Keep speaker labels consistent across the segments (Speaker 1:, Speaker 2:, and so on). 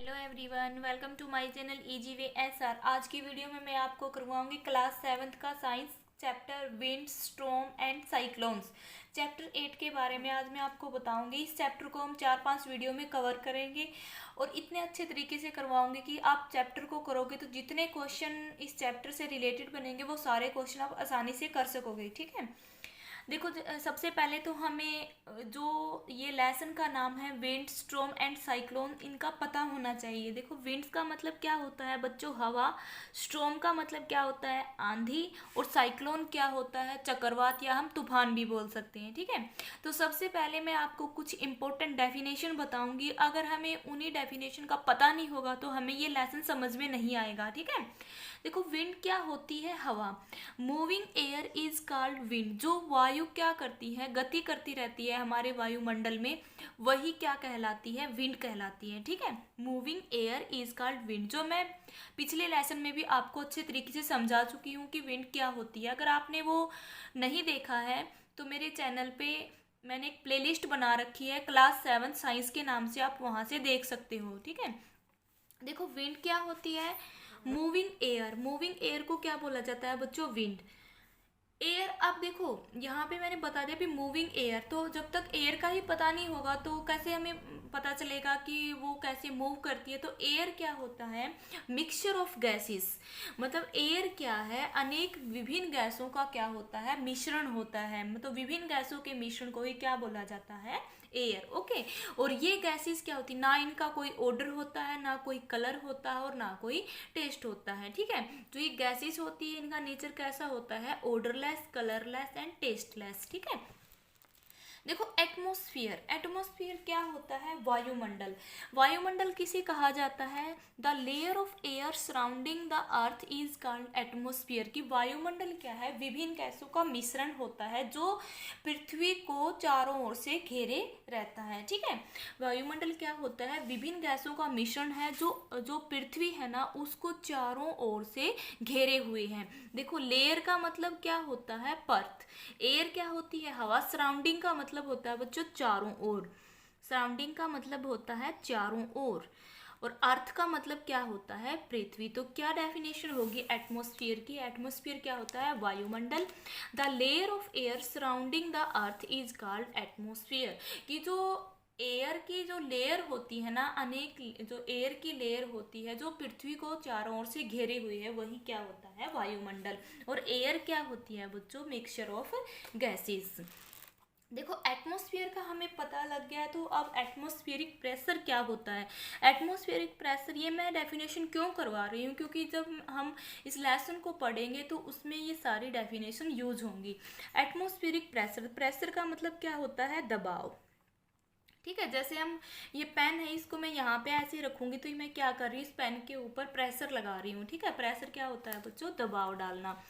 Speaker 1: Hello everyone, welcome to my channel EGVSR। आज की video में मैं आपको करवाऊंगी क्लास 7th का science chapter wind, storm and cyclones. Chapter 8 के बारे में आज मैं आपको बताऊंगी। इस चैप्टर को हम 4-5 वीडियो में कवर करेंगे और इतने अच्छे तरीके से करवाऊंगी कि आप चैप्टर को करोगे तो जितने क्वेश्चन इस चैप्टर से रिलेटेड बनेंगे वो सारे क्वेश्चन आप आसानी से कर सकोगे। ठीक है, देखो सबसे पहले तो हमें जो ये लेसन का नाम है विंड, स्टॉर्म एंड साइक्लोन, इनका पता होना चाहिए। देखो विंड्स का मतलब क्या होता है बच्चों, हवा। स्टॉर्म का मतलब क्या होता है, आंधी। और साइक्लोन क्या होता है, चक्रवात या हम तूफान भी बोल सकते हैं। ठीक है, तो सबसे पहले मैं आपको कुछ इंपॉर्टेंट डेफिनेशन बताऊंगी। अगर हमें उन्हीं डेफिनेशन का पता नहीं होगा तो हमें ये लेसन समझ में नहीं आएगा। ठीक है, देखो विंड क्या होती है, हवा। Moving air is called wind. जो वायु क्या करती है, गति करती रहती है हमारे वायुमंडल में, वही क्या कहलाती है, विंड कहलाती है। ठीक है, moving air is called wind, जो मैं पिछले लेसन में भी आपको अच्छे तरीके से समझा चुकी हूँ कि विंड क्या होती है। अगर आपने वो नहीं देखा है तो मेरे चैनल पे मैंने एक प्लेलिस्ट बना रखी है क्लास 7 साइंस के नाम से, आप वहाँ से देख सकते हो। ठीक है, देखो विंड क्या होती है, मूविंग एयर। मूविंग एयर को क्या बोला जाता है बच्चों, विंड। एयर, अब देखो यहाँ पे मैंने बता दिया भी मूविंग एयर, तो जब तक एयर का ही पता नहीं होगा तो कैसे हमें पता चलेगा कि वो कैसे मूव करती है। तो एयर क्या होता है, मिक्सचर ऑफ गैसेस। मतलब एयर क्या है, अनेक विभिन्न गैसों का क्या होता है, मिश्रण होता है। मतलब विभिन्न गैसों के मिश्रण को ही क्या बोला जाता है, एयर। ओके, और ये गैसेस क्या होती है, ना इनका कोई ऑर्डर होता है, ना कोई कलर होता है और ना कोई टेस्ट होता है। ठीक है, जो ये गैसेस होती है इनका नेचर कैसा होता है, ऑर्डरलेस, कलरलेस एंड टेस्टलेस। ठीक है, देखो एटमॉस्फेयर। एटमॉस्फेयर क्या होता है, वायुमंडल। वायुमंडल किसे कहा जाता है, the layer of air surrounding the earth is called atmosphere. की वायुमंडल क्या है, विभिन्न गैसों का मिश्रण होता है जो पृथ्वी को चारों ओर से घेरे रहता है। ठीक है, वायुमंडल क्या होता है, विभिन्न गैसों का मिश्रण है जो जो पृथ्वी है ना उसको चारों ओर से घेरे हुए हैं। देखो लेयर का मतलब क्या होता है, परत। एयर क्या होती है, हवा। सराउंडिंग का मतलब होता है बच्चों चारों ओर। सराउंडिंग का मतलब होता है चारों ओर। और अर्थ का मतलब क्या होता है, पृथ्वी। तो क्या डेफिनेशन होगी एटमॉस्फेयर की, एटमॉस्फेयर क्या होता है, वायुमंडल। The layer of air surrounding the earth is called atmosphere. कि जो एयर की जो लेयर होती है ना, अनेक जो एयर की लेयर होती है जो पृथ्वी को चारों ओर से घेरे हुई है, वही क्या होता है, वायुमंडल। और एयर क्या होती है बच्चों, मिक्सचर ऑफ गैसेस। देखो एटमॉस्फेयर का हमें पता लग गया है, तो अब एटमॉस्फेरिक प्रेशर क्या होता है। एटमॉस्फेरिक प्रेशर, ये मैं डेफिनेशन क्यों करवा रही हूँ, क्योंकि जब हम इस लेसन को पढ़ेंगे तो उसमें ये सारी डेफिनेशन यूज होंगी। एटमॉस्फेरिक प्रेशर, प्रेशर का मतलब क्या होता है, दबाव। ठीक है, जैसे हम ये पेन है इसको मैं यहाँ पे ऐसे रखूंगी तो मैं क्या कर रही हूँ, इस पेन के ऊपर प्रेशर लगा रही हूँ। ठीक है, प्रेशर क्या होता है बच्चों, दबाव डालना।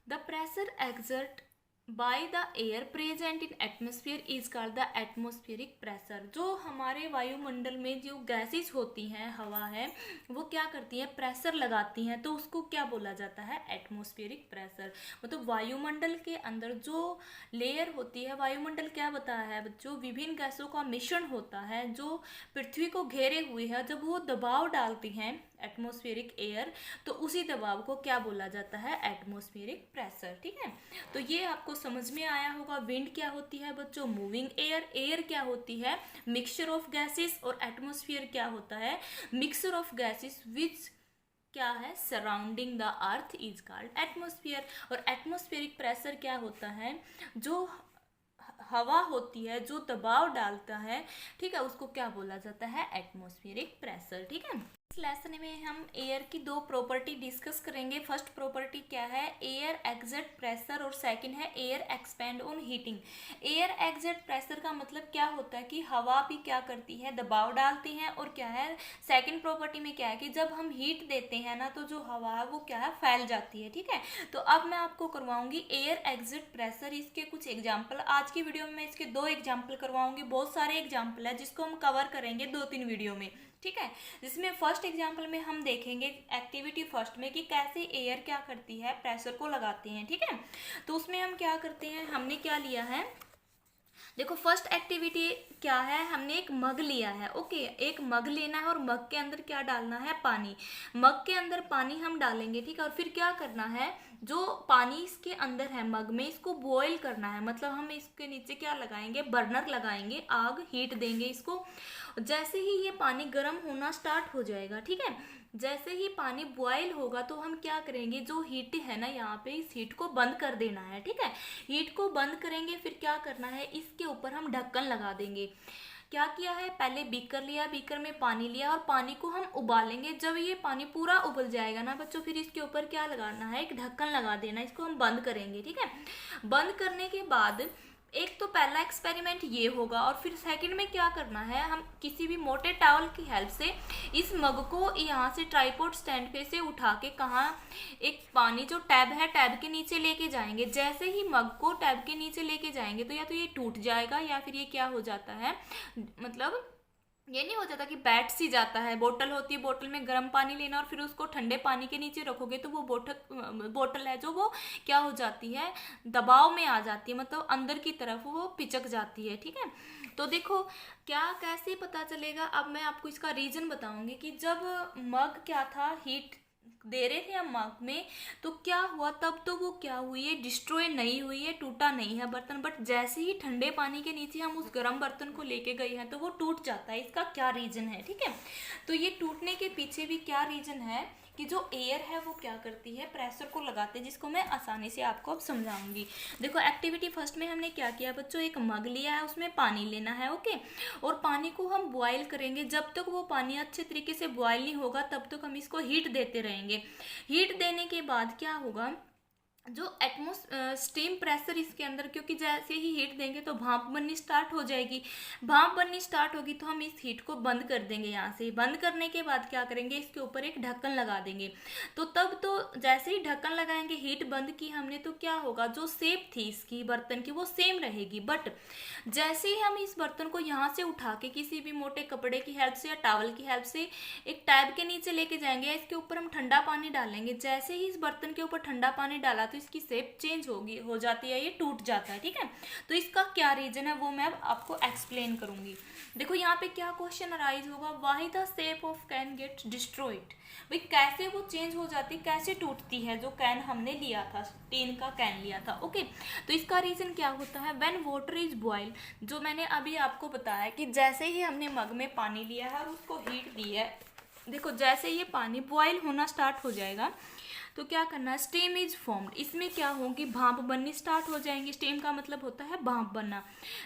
Speaker 1: The pressure exert by the air present in atmosphere is called the atmospheric pressure. जो हमारे वायुमंडल में जो गैसेस होती हैं, हवा है, वो क्या करती है, प्रेशर लगाती हैं, तो उसको क्या बोला जाता है, एटमोस्फेरिक प्रेशर। मतलब वायुमंडल के अंदर जो लेयर होती है, वायुमंडल क्या बताया है बच्चों, विभिन्न गैसों का मिश्रण होता है जो पृथ्वी को घेरे हुए है। जब वो दबाव डालती हैं एटमोस्फेरिक एयर, तो उसी दबाव को क्या बोला जाता है, एटमोस्फेरिक प्रेशर। ठीक है, तो ये आपको समझ में आया होगा। विंड क्या होती है बच्चों, मूविंग एयर। एयर क्या होती है, मिक्सचर ऑफ गैसेस। और एटमोस्फियर क्या होता है, मिक्सचर ऑफ गैसेस विच क्या है, surrounding the earth is called atmosphere. और एटमोस्फेरिक प्रेशर क्या होता है, जो हवा होती है जो दबाव डालता है, ठीक है, उसको क्या बोला जाता है, एटमॉस्फेरिक प्रेशर। ठीक है, इस लेसन में हम एयर की दो प्रॉपर्टी डिस्कस करेंगे। फर्स्ट प्रॉपर्टी क्या है, एयर एग्जर्ट प्रेशर, और सेकंड है air expand on heating. Air exert pressure का मतलब क्या होता है कि हवा भी क्या करती है, दबाव डालती है। और क्या है, सेकंड प्रॉपर्टी में क्या है कि जब हम हीट देते हैं ना तो जो हवा है वो क्या है, फैल जाती है। ठीक है, तो अब मैं आपको करवाऊंगी एयर एग्जिट प्रेशर। इसके कुछ एग्जाम्पल आज की वीडियो में मैं इसके 2 एग्जाम्पल करवाऊंगी। बहुत सारे एग्जाम्पल है जिसको हम कवर करेंगे 2-3 वीडियो में। ठीक है, जिसमें फर्स्ट एग्जाम्पल में हम देखेंगे एक्टिविटी फर्स्ट में कि कैसे एयर क्या करती है, प्रेशर को लगाते हैं। ठीक है, तो उसमें हम क्या करते हैं, हमने क्या लिया है, देखो फर्स्ट एक्टिविटी क्या है, हमने एक मग लिया है। ओके, एक मग लेना है और मग के अंदर क्या डालना है, पानी। मग के अंदर पानी हम डालेंगे, ठीक है। और फिर क्या करना है, जो पानी इसके अंदर है मग में, इसको बॉईल करना है। मतलब हम इसके नीचे क्या लगाएंगे, बर्नर लगाएंगे, आग हीट देंगे इसको। जैसे ही ये पानी गर्म होना स्टार्ट हो जाएगा, ठीक है, जैसे ही पानी बॉयल होगा तो हम क्या करेंगे, जो हीट है ना यहाँ पे, इस हीट को बंद कर देना है, ठीक है। हीट को बंद करेंगे, फिर क्या करना है, इसके ऊपर हम ढक्कन लगा देंगे। क्या किया है, पहले बीकर लिया, बीकर में पानी लिया और पानी को हम उबालेंगे। जब ये पानी पूरा उबल जाएगा ना बच्चों, फिर इसके ऊपर क्या लगाना है, एक ढक्कन लगा देना, इसको हम बंद करेंगे, ठीक है। बंद करने के बाद एक तो पहला एक्सपेरिमेंट ये होगा, और फिर सेकंड में क्या करना है, हम किसी भी मोटे टॉवल की हेल्प से इस मग को यहाँ से ट्राइपॉड स्टैंड पे से उठा के कहाँ, एक पानी जो टैब है, टैब के नीचे लेके जाएंगे। जैसे ही मग को टैब के नीचे लेके जाएंगे तो या तो ये टूट जाएगा या फिर ये क्या हो जाता है, मतलब ये नहीं हो जाता कि बैठ सी जाता है। बोतल होती है, बोतल में गर्म पानी लेना और फिर उसको ठंडे पानी के नीचे रखोगे तो वो बोतल है जो वो क्या हो जाती है, दबाव में आ जाती है, मतलब अंदर की तरफ वो पिचक जाती है, ठीक है। तो देखो क्या कैसे पता चलेगा, अब मैं आपको इसका रीजन बताऊंगी कि जब मग क्या था, हीट दे रहे थे हम मग में, तो क्या हुआ, तब तो वो क्या हुई है, डिस्ट्रॉय नहीं हुई है, टूटा नहीं है बर्तन। बट जैसे ही ठंडे पानी के नीचे हम उस गर्म बर्तन को लेके गए हैं तो वो टूट जाता है। इसका क्या रीजन है, ठीक है। तो ये टूटने के पीछे भी क्या रीजन है कि जो एयर है वो क्या करती है, प्रेशर को लगाते हैं, जिसको मैं आसानी से आपको अब समझाऊंगी। देखो एक्टिविटी फर्स्ट में हमने क्या किया बच्चों, एक मग लिया है, उसमें पानी लेना है, ओके। और पानी को हम बॉयल करेंगे। जब तक वो पानी अच्छे तरीके से बॉयल नहीं होगा तब तक हम इसको हीट देते रहेंगे। हीट देने के बाद क्या होगा, जो स्टीम प्रेशर इसके अंदर, क्योंकि जैसे ही हीट देंगे तो भाप बननी स्टार्ट हो जाएगी। भाप बननी स्टार्ट होगी तो हम इस हीट को बंद कर देंगे। यहाँ से बंद करने के बाद क्या करेंगे, इसके ऊपर एक ढक्कन लगा देंगे। तो तब तो जैसे ही ढक्कन लगाएंगे, हीट बंद की हमने, तो क्या होगा, जो शेप थी इसकी बर्तन की वो सेम रहेगी। बट जैसे ही हम इस बर्तन को यहाँ से उठा के किसी भी मोटे कपड़े की हेल्प से या टॉवल की हेल्प से एक टैब के नीचे लेके जाएंगे, इसके ऊपर हम ठंडा पानी डालेंगे। जैसे ही इस बर्तन के ऊपर ठंडा पानी डाला तो इसकी शेप चेंज हो जाती है, ये टूट जाता है, ठीक है। तो इसका क्या रीजन है वो मैं अब आपको एक्सप्लेन करूंगी। देखो यहाँ पे क्या क्वेश्चन अराइज होगा, why the shape of can get destroyed. भाई कैसे वो चेंज हो जाती, कैसे टूटती है, जो कैन हमने लिया था, टीन का कैन लिया था, ओके। तो इसका रीजन क्या होता है, व्हेन वाटर इज बॉइल्ड, जो मैंने अभी आपको बताया कि जैसे ही हमने मग में पानी लिया है और उसको हीट दी है, देखो जैसे ये पानी बॉयल होना स्टार्ट हो जाएगा तो क्या करना है, स्टीम इज फॉर्म्ड। इसमें क्या होगी, भाप बननी स्टार्ट हो जाएंगी। स्टीम का मतलब होता है भाप बनना।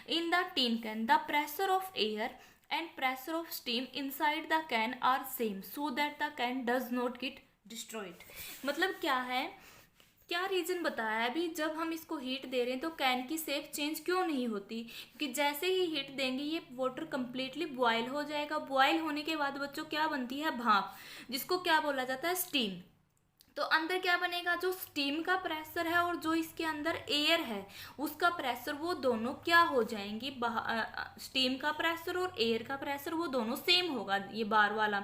Speaker 1: In the tin can the pressure of air and pressure of steam inside the can are same so that the can does not get destroyed. मतलब क्या है, क्या रीजन बताया है अभी, जब हम इसको हीट दे रहे हैं तो कैन की शेप चेंज क्यों नहीं होती, क्योंकि जैसे ही हीट देंगे ये वाटर कंप्लीटली बॉयल हो जाएगा। बॉयल होने के बाद बच्चों क्या बनती है, भाप, जिसको क्या बोला जाता है, स्टीम। तो अंदर क्या बनेगा, जो स्टीम का प्रेशर है और जो इसके अंदर एयर है उसका प्रेशर, वो दोनों क्या हो जाएंगी, स्टीम का प्रेशर और एयर का प्रेशर वो दोनों सेम होगा। ये बार वाला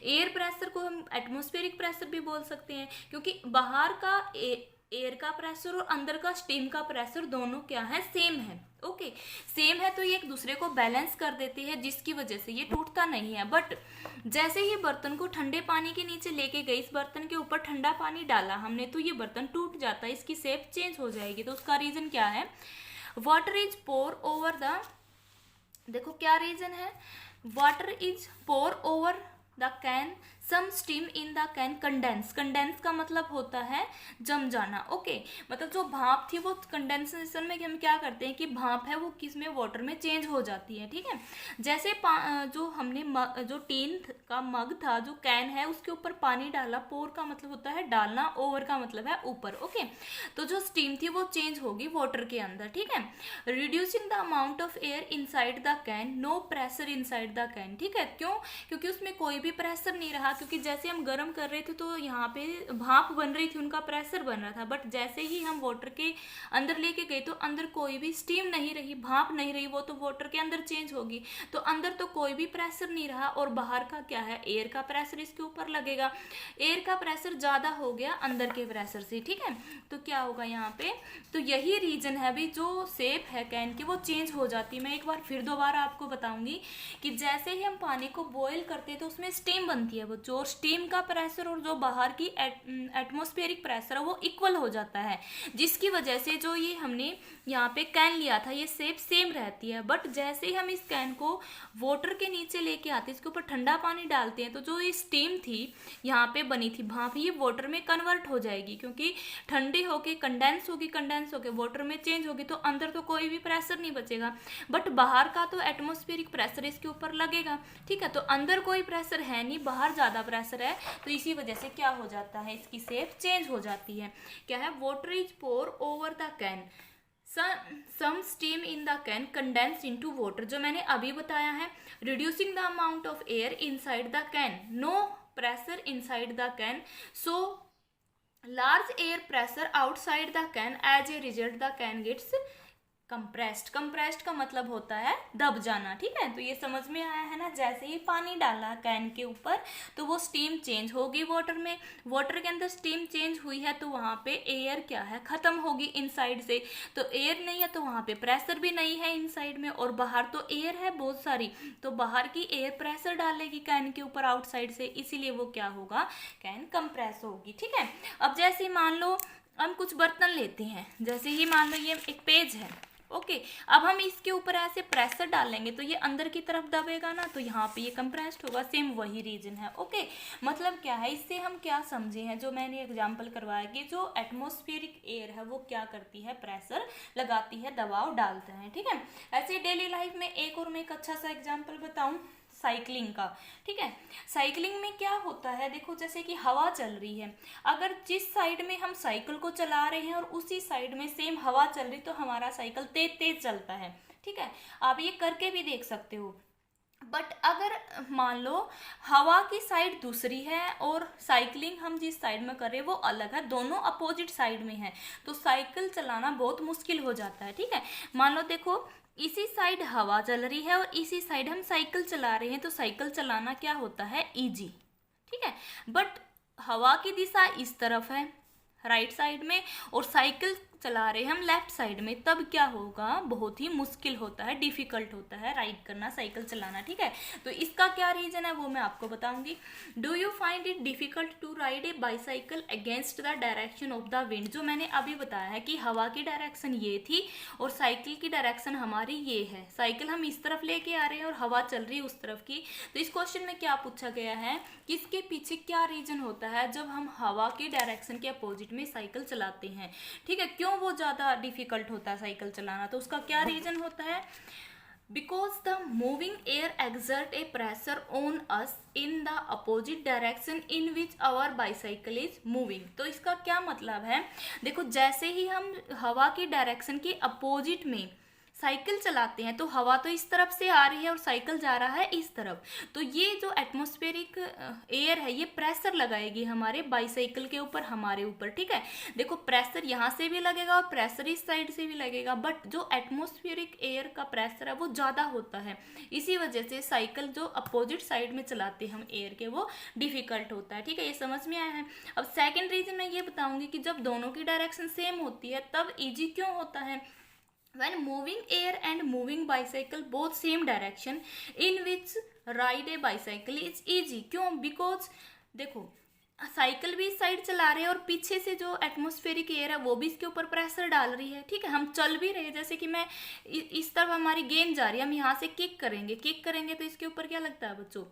Speaker 1: एयर प्रेशर को हम एटमॉस्फेरिक प्रेशर भी बोल सकते हैं, क्योंकि बाहर का एयर का प्रेशर और अंदर का स्टीम का प्रेशर दोनों क्या है, सेम है, ओके। सेम है तो ये एक दूसरे को बैलेंस कर देते हैं, जिसकी वजह से ये टूटता नहीं है। बट जैसे ही बर्तन को ठंडे पानी के नीचे लेके गए, इस बर्तन के ऊपर ठंडा पानी डाला हमने, तो ये बर्तन टूट जाता है, इसकी शेप चेंज हो जाएगी। तो उसका रीजन क्या है, water is pour over the, देखो क्या रीजन है, water is pour over the can, some steam in the can condense. Condense का मतलब होता है जम जाना, ओके। मतलब जो भाप थी वो कंडेंसेशन में हम क्या करते हैं कि भाप है वो किस में, वाटर में चेंज हो जाती है, ठीक है। जैसे जो हमने जो टीन का मग था, जो कैन है, उसके ऊपर पानी डाला, पोर का मतलब होता है डालना, ओवर का मतलब है ऊपर, ओके। तो जो स्टीम थी वो चेंज होगी वाटर के अंदर, ठीक है। Reducing the amount of air inside the can, no pressure inside the can, ठीक है। क्यों, क्योंकि उसमें कोई भी प्रेशर नहीं रहा, क्योंकि जैसे हम गर्म कर रहे थे तो यहाँ पे भाप बन रही थी, उनका प्रेशर बन रहा था। बट जैसे ही हम वाटर के अंदर लेके गए तो अंदर कोई भी स्टीम नहीं रही, भाप नहीं रही, वो तो वाटर के अंदर चेंज होगी, तो अंदर तो कोई भी प्रेशर नहीं रहा। और बाहर का क्या है, एयर का प्रेशर इसके ऊपर लगेगा, एयर का प्रेशर ज़्यादा हो गया अंदर के प्रेशर से, ठीक है। तो क्या होगा यहाँ पे, तो यही रीजन है अभी जो शेप है कैन की वो चेंज हो जाती है। मैं एक बार फिर दोबारा आपको बताऊंगी कि जैसे ही हम पानी को बॉईल करते हैं तो उसमें स्टीम बनती है वो, जो स्टीम का प्रेशर और जो बाहर की एटमॉस्फेरिक प्रेशर है वो इक्वल हो जाता है, जिसकी वजह से जो ये हमने यहाँ पे कैन लिया था ये शेप सेम रहती है। बट जैसे ही हम इस कैन को वाटर के नीचे लेके आते हैं, इसके ऊपर ठंडा पानी डालते हैं, तो जो ये स्टीम थी यहाँ पे बनी थी भाप, ये वाटर में कन्वर्ट हो जाएगी, क्योंकि ठंडी होके कंडेंस होगी, कंडेंस होके वाटर में चेंज होगी, तो अंदर तो कोई भी प्रेशर नहीं बचेगा। बट बाहर का तो एटमॉस्फेरिक प्रेशर इसके ऊपर लगेगा, ठीक है। तो अंदर कोई प्रेशर है नहीं, बाहर ज़्यादा प्रेशर है, तो इसी वजह से क्या हो जाता है, इसकी शेप चेंज हो जाती है। क्या है, water is pour over the can, some steam in the can condense into water, जो मैंने अभी बताया है, reducing the amount of air inside the can, no pressure inside the can, so large air pressure outside the can, as a result the can gets compressed. Compressed का मतलब होता है दब जाना, ठीक है। तो ये समझ में आया है ना, जैसे ही पानी डाला कैन के ऊपर तो वो स्टीम चेंज होगी वाटर में, वाटर के अंदर स्टीम चेंज हुई है तो वहाँ पे एयर क्या है, खत्म होगी इनसाइड से, तो एयर नहीं है तो वहाँ पे प्रेशर भी नहीं है इनसाइड में, और बाहर तो एयर है बहुत सारी, तो बाहर की एयर प्रेशर डालेगी कैन के ऊपर आउटसाइड से, इसीलिए वो क्या होगा, कैन कंप्रेस होगी, ठीक है। अब जैसे ही मान लो हम कुछ बर्तन लेते हैं, जैसे ही मान लो ये एक पेज है, ओके, अब हम इसके ऊपर ऐसे प्रेशर डालेंगे तो ये अंदर की तरफ दबेगा ना, तो यहाँ पे ये कंप्रेस्ड होगा, सेम वही रीजन है, ओके। मतलब क्या है, इससे हम क्या समझे हैं, जो मैंने एग्जांपल करवाया कि जो एटमॉस्फेरिक एयर है वो क्या करती है, प्रेशर लगाती है, दबाव डालते हैं, ठीक है। ऐसे डेली लाइफ में एक और मैं एक अच्छा सा एग्जाम्पल बताऊँ, साइकिलिंग का, ठीक है। साइकिलिंग में क्या होता है, देखो जैसे कि हवा चल रही है, अगर जिस साइड में हम साइकिल को चला रहे हैं और उसी साइड में सेम हवा चल रही तो हमारा साइकिल तेज तेज चलता है, ठीक है। आप ये करके भी देख सकते हो। बट अगर मान लो हवा की साइड दूसरी है और साइकिलिंग हम जिस साइड में कर रहे हैं वो अलग है, दोनों अपोजिट साइड में है, तो साइकिल चलाना बहुत मुश्किल हो जाता है, ठीक है। मान लो देखो इसी साइड हवा चल रही है और इसी साइड हम साइकिल चला रहे हैं, तो साइकिल चलाना क्या होता है, इजी, ठीक है। बट हवा की दिशा इस तरफ है राइट साइड में और साइकिल चला रहे हैं हम लेफ्ट साइड में, तब क्या होगा, बहुत ही मुश्किल होता है, डिफिकल्ट होता है राइड करना, साइकिल चलाना, ठीक है। तो इसका क्या रीजन है वो मैं आपको बताऊंगी। Do you find it difficult to ride a bicycle against the direction of the wind, जो मैंने अभी बताया है कि हवा की डायरेक्शन ये थी और साइकिल की डायरेक्शन हमारी ये है, साइकिल हम इस तरफ लेके आ रहे हैं और हवा चल रही है उस तरफ की। तो इस क्वेश्चन में क्या पूछा गया है कि इसके पीछे क्या रीजन होता है जब हम हवा की डायरेक्शन के अपोजिट में साइकिल चलाते हैं, ठीक है, क्यों वो ज़्यादा डिफिकल्ट होता है साइकिल चलाना, तो उसका क्या रीजन होता है, because the moving air exert a pressure on us in the opposite direction in which our bicycle is moving. तो इसका क्या मतलब है, देखो जैसे ही हम हवा की डायरेक्शन के अपोजिट में साइकिल चलाते हैं तो हवा तो इस तरफ से आ रही है और साइकिल जा रहा है इस तरफ, तो ये जो एटमॉस्फेरिक एयर है ये प्रेशर लगाएगी हमारे बाईसाइकिल के ऊपर, हमारे ऊपर, ठीक है। देखो प्रेशर यहाँ से भी लगेगा और प्रेशर इस साइड से भी लगेगा, बट जो एटमॉस्फेरिक एयर का प्रेशर है वो ज़्यादा होता है, इसी वजह से साइकिल जो अपोजिट साइड में चलाते हैं हम एयर के वो डिफिकल्ट होता है, ठीक है। ये समझ में आया है। अब सेकेंड रीजन मैं ये बताऊँगी कि जब दोनों की डायरेक्शन सेम होती है तब ईजी क्यों होता है, when moving air and moving bicycle both same direction in which ride a bicycle is easy, क्यों, because देखो साइकिल भी इस साइड चला रहे हैं और पीछे से जो एटमॉस्फेरिक एयर है वो भी इसके ऊपर प्रेशर डाल रही है, ठीक है। हम चल भी रहे हैं, जैसे कि मैं इस तरफ हमारी गेंद जा रही है, हम यहाँ से किक करेंगे तो इसके ऊपर क्या लगता है बच्चों,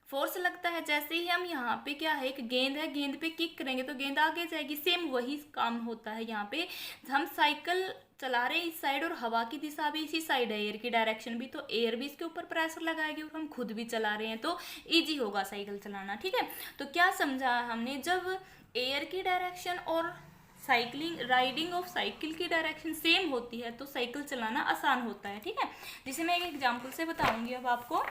Speaker 1: फोर्स लगता है। जैसे ही हम यहाँ पे क्या है, एक गेंद है, गेंद पे किक करेंगे तो गेंद आगे जाएगी, सेम वही काम होता है यहाँ पे। हम साइकिल चला रहे हैं इस साइड और हवा की दिशा भी इसी साइड है, एयर की डायरेक्शन भी, तो एयर भी इसके ऊपर प्रेशर लगाएगी और हम खुद भी चला रहे हैं तो ईजी होगा साइकिल चलाना, ठीक है। तो क्या समझा हमने, जब एयर की डायरेक्शन और साइकिलिंग राइडिंग ऑफ साइकिल की डायरेक्शन सेम होती है तो साइकिल चलाना आसान होता है, ठीक है। जिसे मैं एक एग्जाम्पल से बताऊंगी अब आपको।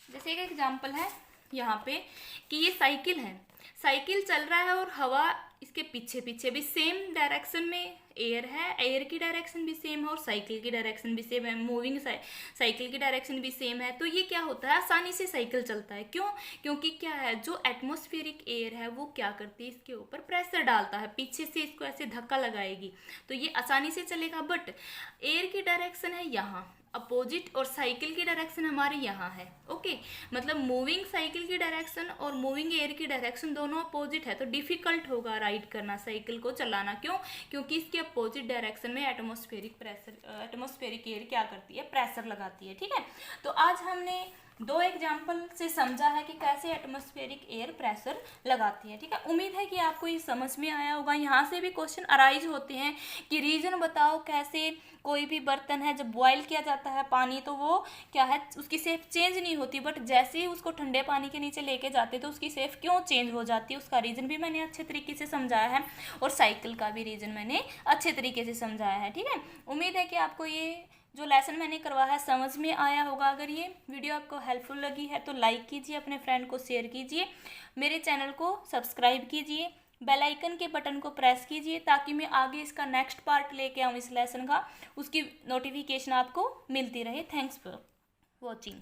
Speaker 1: जैसे एक एग्जाम्पल है, यहाँ पे कि ये साइकिल है, साइकिल चल रहा है और हवा इसके पीछे पीछे भी सेम डायरेक्शन में एयर है, एयर की डायरेक्शन भी सेम है और साइकिल की डायरेक्शन भी सेम है, मूविंग साइकिल की डायरेक्शन भी सेम है। तो ये क्या होता है, आसानी से साइकिल चलता है। क्यों? क्योंकि क्या है, जो एटमॉस्फेरिक एयर है वो क्या करती है, इसके ऊपर प्रेशर डालता है, पीछे से इसको ऐसे धक्का लगाएगी तो ये आसानी से चलेगा। बट एयर की डायरेक्शन है यहाँ अपोजिट और साइकिल की डायरेक्शन हमारे यहाँ है। ओके, मतलब मूविंग साइकिल की डायरेक्शन और मूविंग एयर की डायरेक्शन दोनों अपोजिट है, तो डिफिकल्ट होगा राइड करना, साइकिल को चलाना। क्यों? क्योंकि इसके अपोजिट डायरेक्शन में एटमॉस्फेरिक एयर क्या करती है, प्रेशर लगाती है। ठीक है, तो आज हमने 2 एग्जाम्पल से समझा है कि कैसे एटमॉस्फेरिक एयर प्रेशर लगाती है। ठीक है, उम्मीद है कि आपको ये समझ में आया होगा। यहाँ से भी क्वेश्चन अराइज होते हैं कि रीजन बताओ कैसे कोई भी बर्तन है जब बॉयल किया जाता है पानी तो वो क्या है, उसकी शेप चेंज नहीं होती, बट जैसे ही उसको ठंडे पानी के नीचे लेके जाते तो उसकी शेप क्यों चेंज हो जाती है, उसका रीज़न भी मैंने अच्छे तरीके से समझाया है और साइकिल का भी रीज़न मैंने अच्छे तरीके से समझाया है। ठीक है, उम्मीद है कि आपको ये जो लेसन मैंने करवाया है समझ में आया होगा। अगर ये वीडियो आपको हेल्पफुल लगी है तो लाइक कीजिए, अपने फ्रेंड को शेयर कीजिए, मेरे चैनल को सब्सक्राइब कीजिए, बेल आइकन के बटन को प्रेस कीजिए ताकि मैं आगे इसका नेक्स्ट पार्ट लेके आऊँ इस लेसन का, उसकी नोटिफिकेशन आपको मिलती रहे। Thanks for watching.